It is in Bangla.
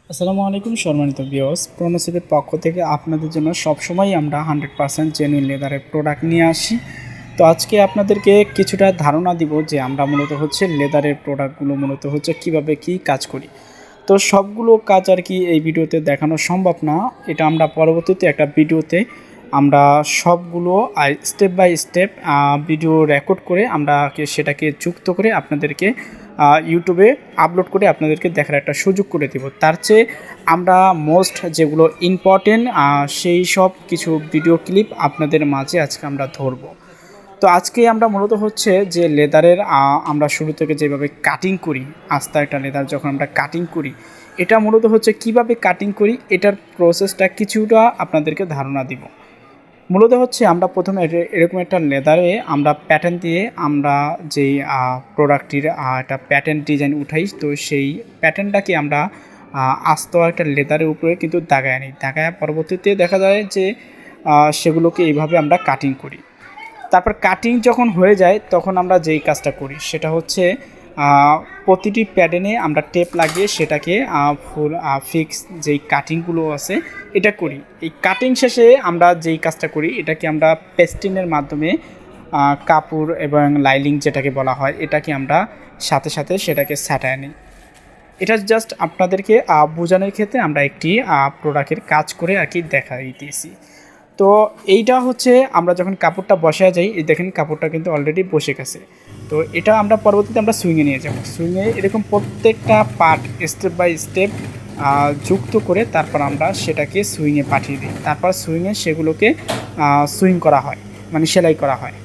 আসসালামু আলাইকুম সম্মানিত ভিউয়ার্স, প্রোনোসিপের পক্ষ থেকে আপনাদের জন্য সবসময় আমরা 100% জেনুইন লেদারের প্রোডাক্ট নিয়ে আসি। তো আজকে আপনাদেরকে কিছুটা ধারণা দিব যে আমরা মূলত হচ্ছে লেদারের প্রোডাক্টগুলো মূলত হচ্ছে কিভাবে কি কাজ করি। তো সবগুলো কাজ আর কি এই ভিডিওতে দেখানো সম্ভব না। এটা আমরা পরবর্তীতে একটা ভিডিওতে আমরা সবগুলো step by step video record করে আমরা সেটাকে যুক্ত করে আপনাদেরকে ইউটিউবে আপলোড করে আপনাদেরকে দেখার একটা সুযোগ করে দেব। তার চেয়ে আমরা মোস্ট যেগুলো ইম্পর্টেন্ট সেই সব কিছু ভিডিও ক্লিপ আপনাদের মাঝে আজকে আমরা ধরবো। তো আজকে আমরা মূলত হচ্ছে যে লেদারের আমরা শুরু থেকে যেভাবে কাটিং করি, আস্তে একটা লেদার যখন আমরা কাটিং করি, এটা মূলত হচ্ছে কিভাবে কাটিং করি এটার প্রসেসটা কিছুটা আপনাদেরকে ধারণা দিব। মূলত হচ্ছে আমরা প্রথমে এরকম একটা লেদারে আমরা প্যাটার্ন দিয়ে আমরা যেই প্রোডাক্টটির একটা প্যাটার্ন ডিজাইন উঠাই, তো সেই প্যাটার্নটাকে আমরা আস্ত একটা লেদারের উপরে কিন্তু দাগায় নিই। দাগায় পরবর্তীতে দেখা যায় যে সেগুলোকে এইভাবে আমরা কাটিং করি। তারপর কাটিং যখন হয়ে যায় তখন আমরা যেই কাজটা করি সেটা হচ্ছে প্রতিটি প্যাটার্নে আমরা টেপ লাগিয়ে সেটাকে ফুল ফিক্স যেই কাটিংগুলো আছে এটা করি। এই কাটিং শেষে আমরা যেই কাজটা করি এটাকে আমরা পেস্টিনের মাধ্যমে কাপড় এবং লাইলিং যেটাকে বলা হয় এটাকে আমরা সাথে সাথে সেটাকে সাঁটায় নিই। এটা জাস্ট আপনাদেরকে বোঝানোর ক্ষেত্রে আমরা একটি প্রোডাক্টের কাজ করে আর কি দেখাই দিয়েছি। তো এইটা হচ্ছে আমরা যখন কাপড়টা বসা যাই, এই দেখেন কাপড়টা কিন্তু অলরেডি বসে গেছে। তো এটা আমরা পরবর্তীতে আমরা সুইংয়ে নিয়ে যাব। সুইংয়ে এরকম প্রত্যেকটা পার্ট স্টেপ বাই স্টেপ যুক্ত করে তারপর আমরা সেটাকে সুইংয়ে পাঠিয়ে দিই। তারপর সুইংয়ে সেগুলোকে সুইং করা হয়, মানে সেলাই করা হয়।